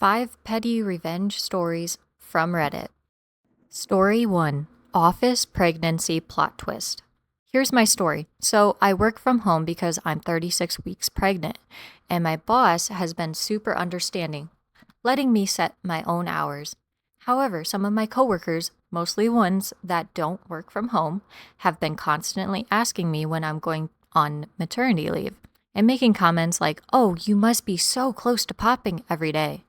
5 petty revenge stories from Reddit. Story 1: Office Pregnancy Plot Twist. Here's my story. So, I work from home because I'm 36 weeks pregnant, and my boss has been super understanding, letting me set my own hours. However, some of my coworkers, mostly ones that don't work from home, have been constantly asking me when I'm going on maternity leave and making comments like, "Oh, you must be so close to popping every day."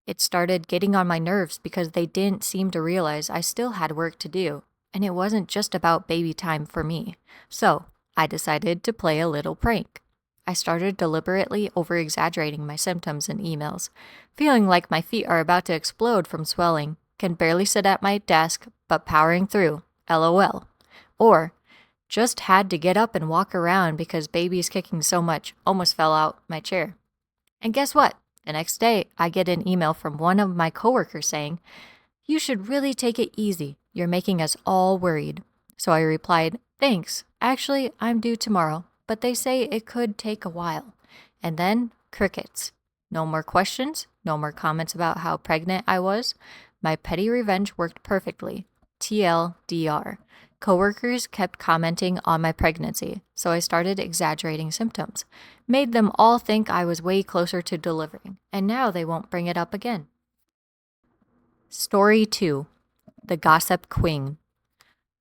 It started getting on my nerves because they didn't seem to realize I still had work to do, and it wasn't just about baby time for me. So, I decided to play a little prank. I started deliberately over-exaggerating my symptoms in emails, feeling like my feet are about to explode from swelling, can barely sit at my desk, but powering through, LOL. Or, just had to get up and walk around because baby's kicking so much, almost fell out my chair. And guess what? The next day, I get an email from one of my coworkers saying, "You should really take it easy. You're making us all worried." So I replied, "Thanks. Actually, I'm due tomorrow, but they say it could take a while." And then crickets. No more questions, no more comments about how pregnant I was. My petty revenge worked perfectly. TLDR. Coworkers kept commenting on my pregnancy, so I started exaggerating symptoms. Made them all think I was way closer to delivering, and now they won't bring it up again. Story 2: The Gossip Queen.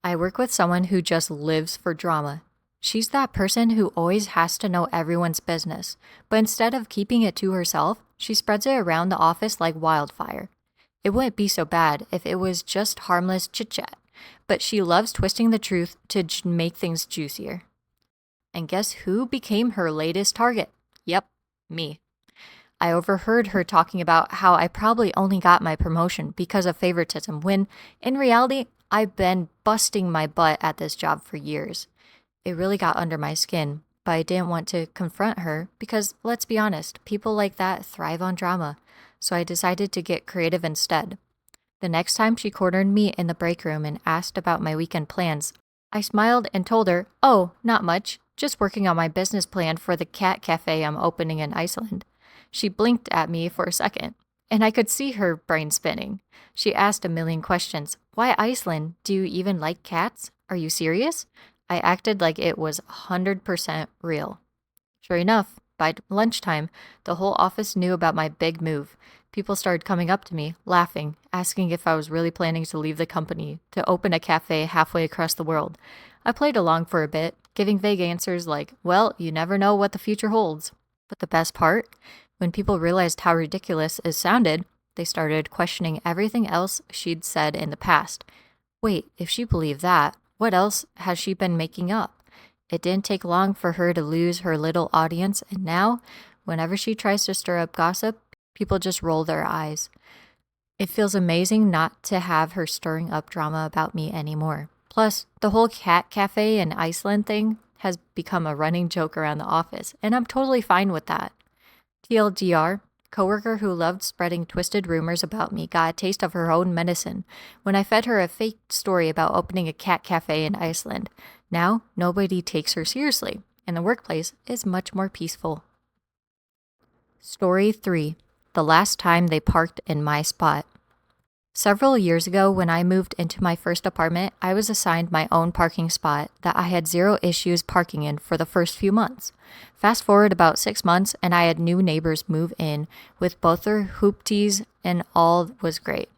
I work with someone who just lives for drama. She's that person who always has to know everyone's business, but instead of keeping it to herself, she spreads it around the office like wildfire. It wouldn't be so bad if it was just harmless chit-chat, but she loves twisting the truth to make things juicier. And guess who became her latest target? Yep, me. I overheard her talking about how I probably only got my promotion because of favoritism when, in reality, I've been busting my butt at this job for years. It really got under my skin, but I didn't want to confront her because, let's be honest, people like that thrive on drama, so I decided to get creative instead. The next time she cornered me in the break room and asked about my weekend plans, I smiled and told her, "Oh, not much, just working on my business plan for the cat cafe I'm opening in Iceland." She blinked at me for a second, and I could see her brain spinning. She asked a million questions. "Why Iceland? Do you even like cats? Are you serious?" I acted like it was 100% real. Sure enough, by lunchtime, the whole office knew about my big move. People started coming up to me, laughing, asking if I was really planning to leave the company to open a cafe halfway across the world. I played along for a bit, giving vague answers like, "Well, you never know what the future holds." But the best part? When people realized how ridiculous it sounded, they started questioning everything else she'd said in the past. Wait, if she believed that, what else has she been making up? It didn't take long for her to lose her little audience, and now, whenever she tries to stir up gossip, people just roll their eyes. It feels amazing not to have her stirring up drama about me anymore. Plus, the whole cat cafe in Iceland thing has become a running joke around the office, and I'm totally fine with that. TLDR, coworker who loved spreading twisted rumors about me got a taste of her own medicine when I fed her a fake story about opening a cat cafe in Iceland. Now, nobody takes her seriously, and the workplace is much more peaceful. Story 3: The Last Time They Parked in My Spot. Several years ago, when I moved into my first apartment, I was assigned my own parking spot that I had zero issues parking in for the first few months. Fast forward about 6 months, and I had new neighbors move in with both their hoopties, and all was great.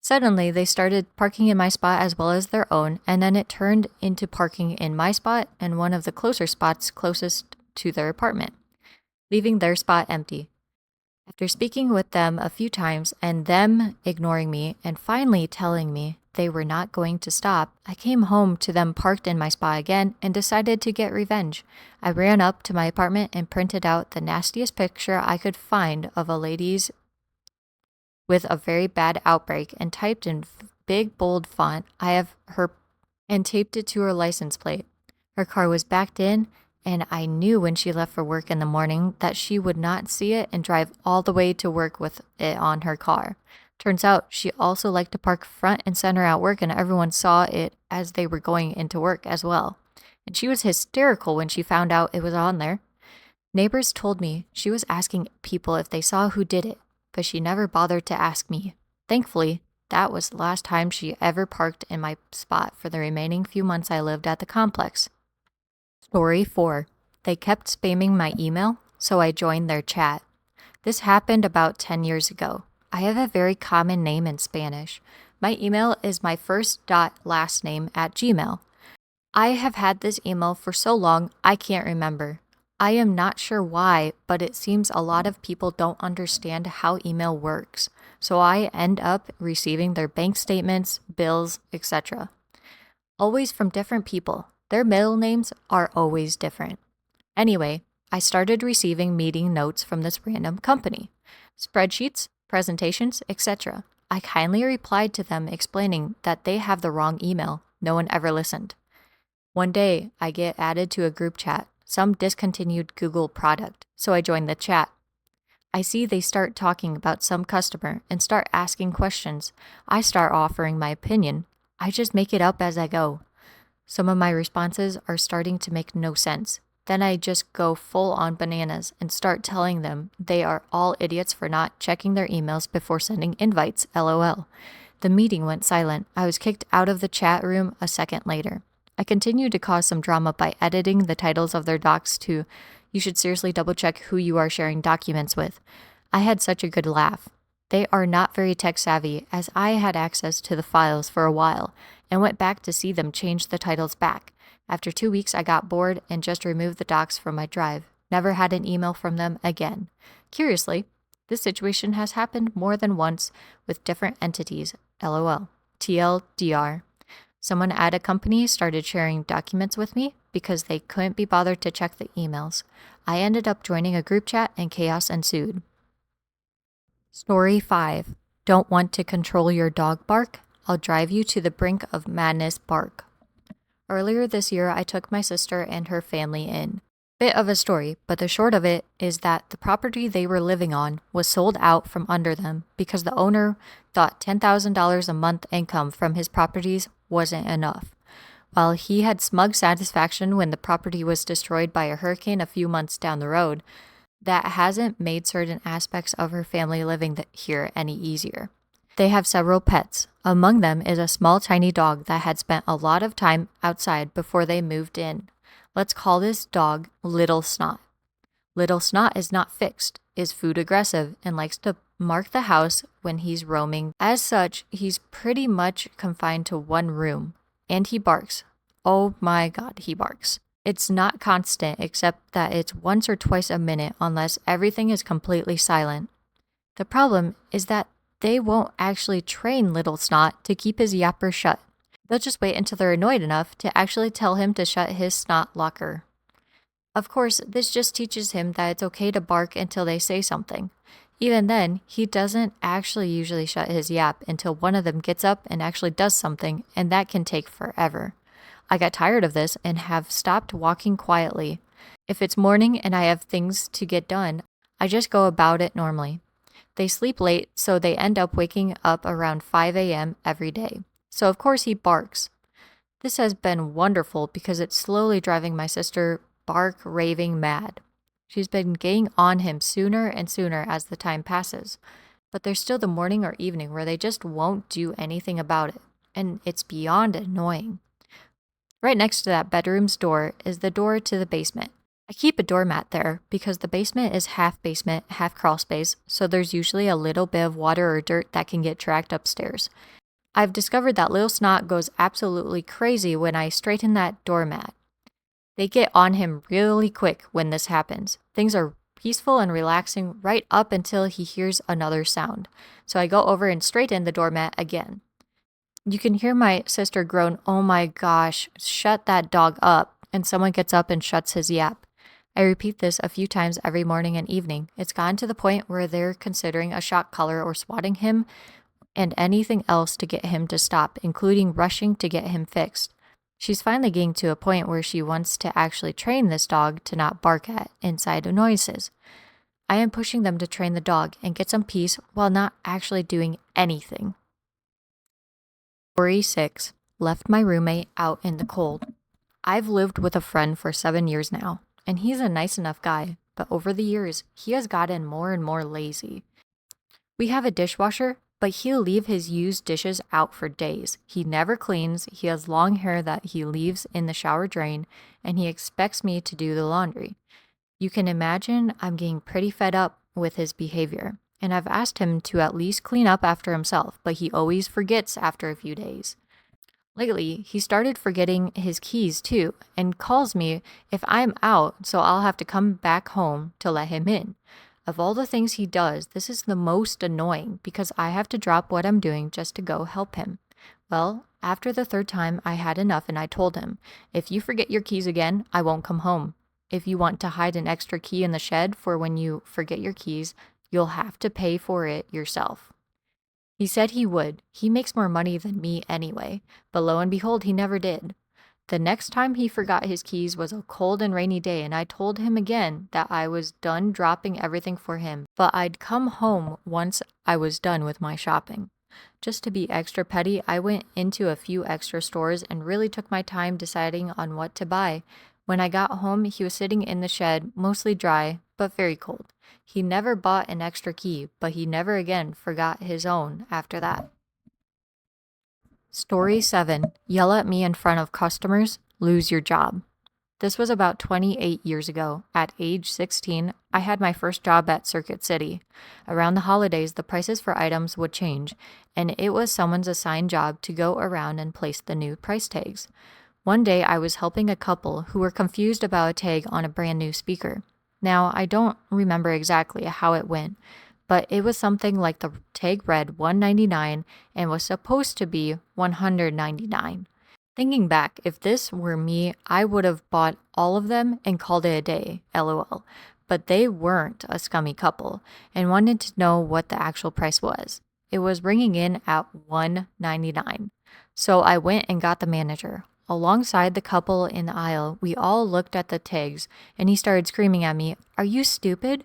Suddenly, they started parking in my spot as well as their own, and then it turned into parking in my spot and one of the closer spots closest to their apartment, leaving their spot empty. After speaking with them a few times and them ignoring me and finally telling me they were not going to stop, I came home to them parked in my spot again and decided to get revenge. I ran up to my apartment and printed out the nastiest picture I could find of a lady's with a very bad outbreak and typed in big bold font, "I have her," and taped it to her license plate. Her car was backed in, and I knew when she left for work in the morning that she would not see it and drive all the way to work with it on her car. Turns out she also liked to park front and center at work, and everyone saw it as they were going into work as well. And she was hysterical when she found out it was on there. Neighbors told me she was asking people if they saw who did it. but she never bothered to ask me. Thankfully, that was the last time she ever parked in my spot for the remaining few months I lived at the complex. Story 4. They kept spamming my email, so I joined their chat. This happened about 10 years ago. I have a very common name in Spanish. My email is my first dot last name at Gmail. I have had this email for so long, I can't remember. I am not sure why, but it seems a lot of people don't understand how email works, so I end up receiving their bank statements, bills, etc. Always from different people. Their middle names are always different. Anyway, I started receiving meeting notes from this random company. Spreadsheets, presentations, etc. I kindly replied to them explaining that they have the wrong email. No one ever listened. One day, I get added to a group chat, some discontinued Google product, so I join the chat. I see they start talking about some customer and start asking questions. I start offering my opinion. I just make it up as I go. Some of my responses are starting to make no sense. Then I just go full on bananas and start telling them they are all idiots for not checking their emails before sending invites, lol. The meeting went silent. I was kicked out of the chat room a second later. I continued to cause some drama by editing the titles of their docs to, "You should seriously double check who you are sharing documents with." I had such a good laugh. They are not very tech savvy, as I had access to the files for a while and went back to see them change the titles back. After 2 weeks, I got bored and just removed the docs from my drive. Never had an email from them again. Curiously, this situation has happened more than once with different entities, lol. TLDR. Someone at a company started sharing documents with me because they couldn't be bothered to check the emails. I ended up joining a group chat and chaos ensued. Story 5. Don't want to control your dog bark? I'll drive you to the brink of madness bark. Earlier this year, I took my sister and her family in. Bit of a story, but the short of it is that the property they were living on was sold out from under them because the owner thought $10,000 a month income from his properties wasn't enough. While he had smug satisfaction when the property was destroyed by a hurricane a few months down the road, that hasn't made certain aspects of her family living here any easier. They have several pets. Among them is a small tiny dog that had spent a lot of time outside before they moved in. Let's call this dog Little Snot. Little Snot is not fixed, is food aggressive, and likes to mark the house when he's roaming. As such, he's pretty much confined to one room. And he barks. Oh my god, he barks. It's not constant, except that it's once or twice a minute unless everything is completely silent. The problem is that they won't actually train Little Snot to keep his yapper shut. They'll just wait until they're annoyed enough to actually tell him to shut his snot locker. Of course, this just teaches him that it's okay to bark until they say something. Even then, he doesn't actually usually shut his yap until one of them gets up and actually does something, and that can take forever. I got tired of this and have stopped walking quietly. If it's morning and I have things to get done, I just go about it normally. They sleep late, so they end up waking up around 5 a.m. every day. So of course he barks. This has been wonderful because it's slowly driving my sister raving mad. She's been getting on him sooner and sooner as the time passes. But there's still the morning or evening where they just won't do anything about it. And it's beyond annoying. Right next to that bedroom's door is the door to the basement. I keep a doormat there because the basement is half basement, half crawl space, so there's usually a little bit of water or dirt that can get tracked upstairs. I've discovered that Little Snot goes absolutely crazy when I straighten that doormat. They get on him really quick when this happens. Things are peaceful and relaxing right up until he hears another sound. So I go over and straighten the doormat again. You can hear my sister groan, "Oh my gosh, shut that dog up," and someone gets up and shuts his yap. I repeat this a few times every morning and evening. It's gotten to the point where they're considering a shock collar or swatting him and anything else to get him to stop, including rushing to get him fixed. She's finally getting to a point where she wants to actually train this dog to not bark at inside noises. I am pushing them to train the dog and get some peace while not actually doing anything. Story 6. Left my roommate out in the cold. I've lived with a friend for 7 years now, and he's a nice enough guy, but over the years, he has gotten more and more lazy. We have a dishwasher, but he'll leave his used dishes out for days. He never cleans, he has long hair that he leaves in the shower drain, and he expects me to do the laundry. You can imagine I'm getting pretty fed up with his behavior, and I've asked him to at least clean up after himself, but he always forgets after a few days. Lately, he started forgetting his keys too, and calls me if I'm out, so I'll have to come back home to let him in. Of all the things he does, this is the most annoying because I have to drop what I'm doing just to go help him. Well, after the third time, I had enough and I told him, if you forget your keys again, I won't come home. If you want to hide an extra key in the shed for when you forget your keys, you'll have to pay for it yourself. He said he would. He makes more money than me anyway, but lo and behold, he never did. The next time he forgot his keys was a cold and rainy day, and I told him again that I was done dropping everything for him, but I'd come home once I was done with my shopping. Just to be extra petty, I went into a few extra stores and really took my time deciding on what to buy. When I got home, he was sitting in the shed, mostly dry, but very cold. He never bought an extra key, but he never again forgot his own after that. Story 7. Yell at me in front of customers, lose your job. This was about 28 years ago. At age 16, I had my first job at Circuit City. Around the holidays, the prices for items would change, and it was someone's assigned job to go around and place the new price tags. One day, I was helping a couple who were confused about a tag on a brand new speaker. Now, I don't remember exactly how it went, but it was something like the tag read $199 and was supposed to be $199. Thinking back, if this were me, I would have bought all of them and called it a day, lol. But they weren't a scummy couple and wanted to know what the actual price was. It was ringing in at $199. So I went and got the manager. Alongside the couple in the aisle, we all looked at the tags and he started screaming at me, "Are you stupid?"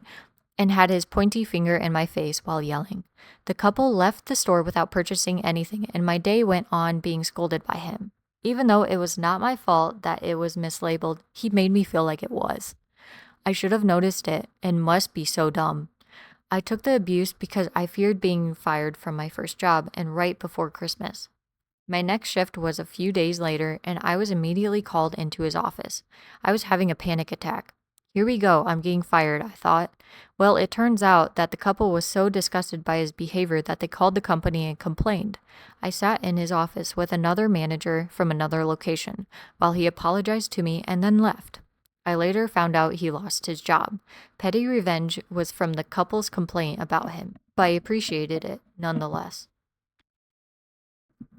and had his pointy finger in my face while yelling. The couple left the store without purchasing anything, and my day went on being scolded by him. Even though it was not my fault that it was mislabeled, he made me feel like it was. I should have noticed it and must be so dumb. I took the abuse because I feared being fired from my first job and right before Christmas. My next shift was a few days later, and I was immediately called into his office. I was having a panic attack. Here we go, I'm getting fired, I thought. Well, it turns out that the couple was so disgusted by his behavior that they called the company and complained. I sat in his office with another manager from another location, while he apologized to me and then left. I later found out he lost his job. Petty revenge was from the couple's complaint about him, but I appreciated it nonetheless.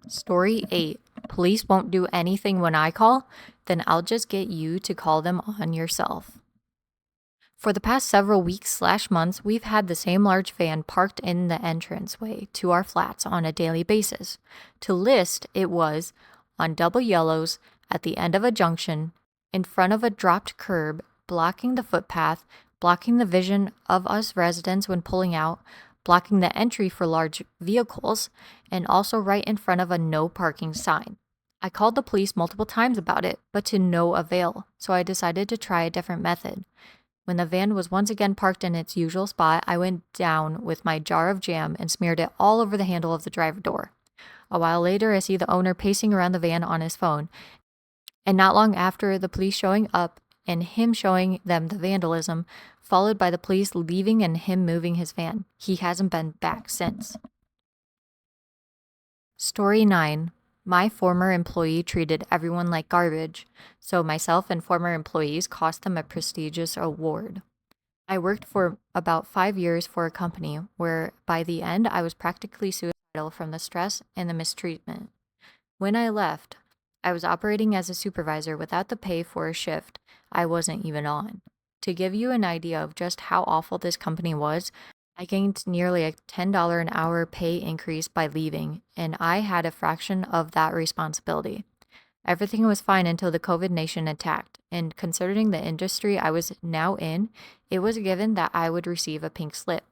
Story 8. Police won't do anything when I call? Then I'll just get you to call them on yourself. For the past several weeks/months, we've had the same large van parked in the entranceway to our flats on a daily basis. To list, it was on double yellows, at the end of a junction, in front of a dropped curb, blocking the footpath, blocking the vision of us residents when pulling out, blocking the entry for large vehicles, and also right in front of a no parking sign. I called the police multiple times about it, but to no avail, so I decided to try a different method. When the van was once again parked in its usual spot, I went down with my jar of jam and smeared it all over the handle of the driver door. A while later, I see the owner pacing around the van on his phone, and not long after, the police showing up and him showing them the vandalism, followed by the police leaving and him moving his van. He hasn't been back since. Story 9. My former employee treated everyone like garbage, so myself and former employees cost them a prestigious award. I worked for about 5 years for a company where by the end I was practically suicidal from the stress and the mistreatment. When I left, I was operating as a supervisor without the pay for a shift I wasn't even on. To give you an idea of just how awful this company was, I gained nearly a $10 an hour pay increase by leaving, and I had a fraction of that responsibility. Everything was fine until the COVID nation attacked, and considering the industry I was now in, it was given that I would receive a pink slip.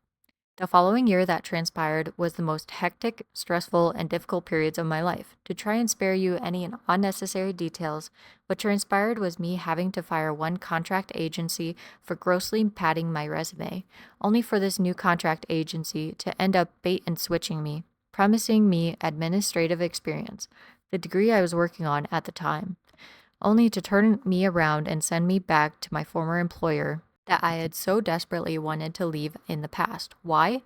The following year that transpired was the most hectic, stressful, and difficult periods of my life. To try and spare you any unnecessary details, what transpired was me having to fire one contract agency for grossly padding my resume, only for this new contract agency to end up bait and switching me, promising me administrative experience, the degree I was working on at the time, only to turn me around and send me back to my former employer that I had so desperately wanted to leave in the past. Why?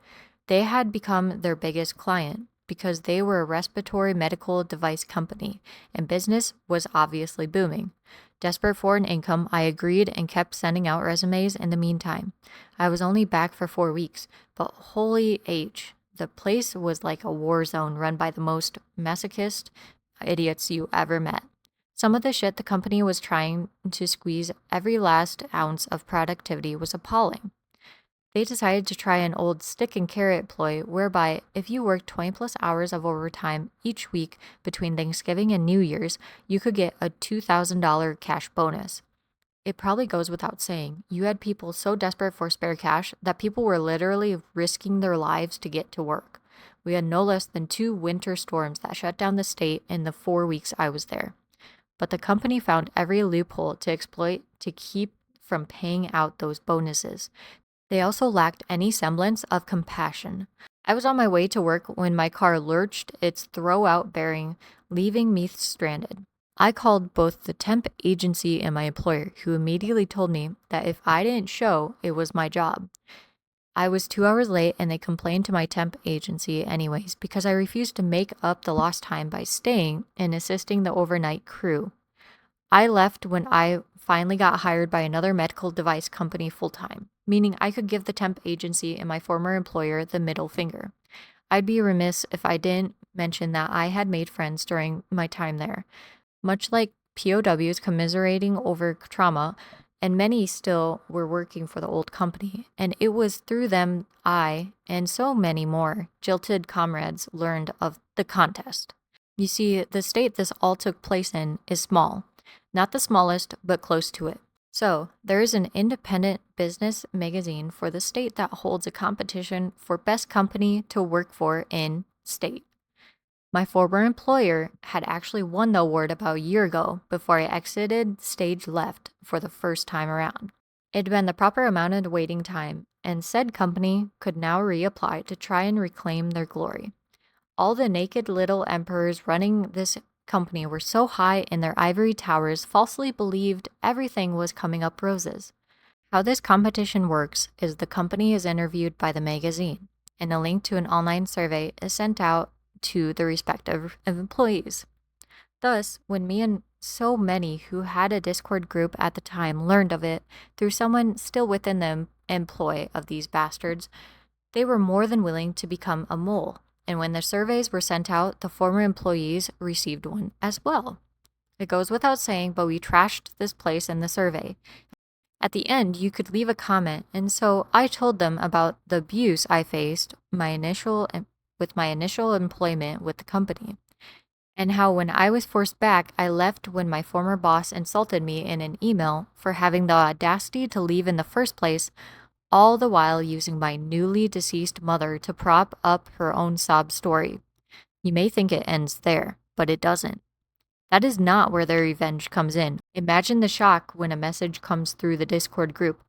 They had become their biggest client because they were a respiratory medical device company and business was obviously booming. Desperate for an income, I agreed and kept sending out resumes in the meantime. I was only back for 4 weeks, but holy H, the place was like a war zone run by the most masochist idiots you ever met. Some of the shit the company was trying to squeeze every last ounce of productivity was appalling. They decided to try an old stick and carrot ploy whereby if you worked 20 plus hours of overtime each week between Thanksgiving and New Year's, you could get a $2,000 cash bonus. It probably goes without saying, you had people so desperate for spare cash that people were literally risking their lives to get to work. We had no less than 2 winter storms that shut down the state in the 4 weeks I was there. But the company found every loophole to exploit to keep from paying out those bonuses. They also lacked any semblance of compassion. I was on my way to work when my car lurched its throw-out bearing, leaving me stranded. I called both the temp agency and my employer, who immediately told me that if I didn't show, it was my job. I was 2 hours late and they complained to my temp agency anyways because I refused to make up the lost time by staying and assisting the overnight crew. I left when I finally got hired by another medical device company full-time, meaning I could give the temp agency and my former employer the middle finger. I'd be remiss if I didn't mention that I had made friends during my time there. Much like POWs commiserating over trauma, and many still were working for the old company, and it was through them I, and so many more, jilted comrades learned of the contest. You see, the state this all took place in is small. Not the smallest, but close to it. So, there is an independent business magazine for the state that holds a competition for best company to work for in state. My former employer had actually won the award about a year ago before I exited stage left for the first time around. It had been the proper amount of waiting time, and said company could now reapply to try and reclaim their glory. All the naked little emperors running this company were so high in their ivory towers, falsely believed everything was coming up roses. How this competition works is the company is interviewed by the magazine, and a link to an online survey is sent out to the respective employees. Thus, when me and so many who had a Discord group at the time learned of it through someone still within the employ of these bastards, they were more than willing to become a mole. And when the surveys were sent out, the former employees received one as well. It goes without saying, but we trashed this place in the survey. At the end, you could leave a comment, and so I told them about the abuse I faced with my initial employment with the company, and how when I was forced back, I left when my former boss insulted me in an email for having the audacity to leave in the first place, all the while using my newly deceased mother to prop up her own sob story. You may think it ends there, but it doesn't. That is not where their revenge comes in. Imagine the shock when a message comes through the Discord group.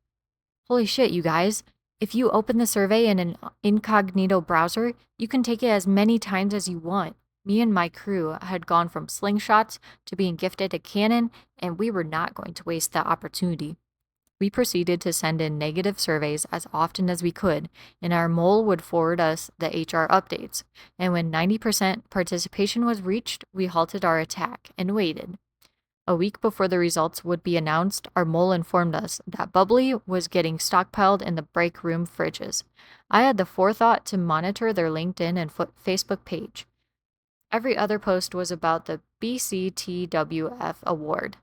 Holy shit, you guys. If you open the survey in an incognito browser, you can take it as many times as you want. Me and my crew had gone from slingshots to being gifted a cannon, and we were not going to waste that opportunity. We proceeded to send in negative surveys as often as we could, and our mole would forward us the HR updates. And when 90% participation was reached, we halted our attack and waited. A week before the results would be announced, our mole informed us that bubbly was getting stockpiled in the break room fridges. I had the forethought to monitor their LinkedIn and Facebook page. Every other post was about the BCTWF award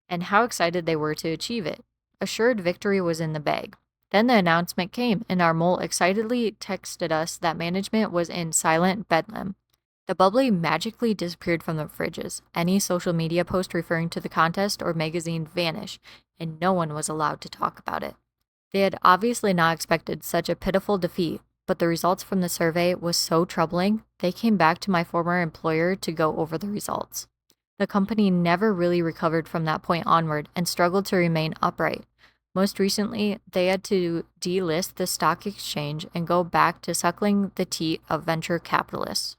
and how excited they were to achieve it. Assured victory was in the bag. Then the announcement came, and our mole excitedly texted us that management was in silent bedlam. The bubbly magically disappeared from the fridges. Any social media post referring to the contest or magazine vanished, and no one was allowed to talk about it. They had obviously not expected such a pitiful defeat. but the results from the survey was so troubling, they came back to my former employer to go over the results. The company never really recovered from that point onward and struggled to remain upright. Most recently, they had to delist the stock exchange and go back to suckling the teat of venture capitalists.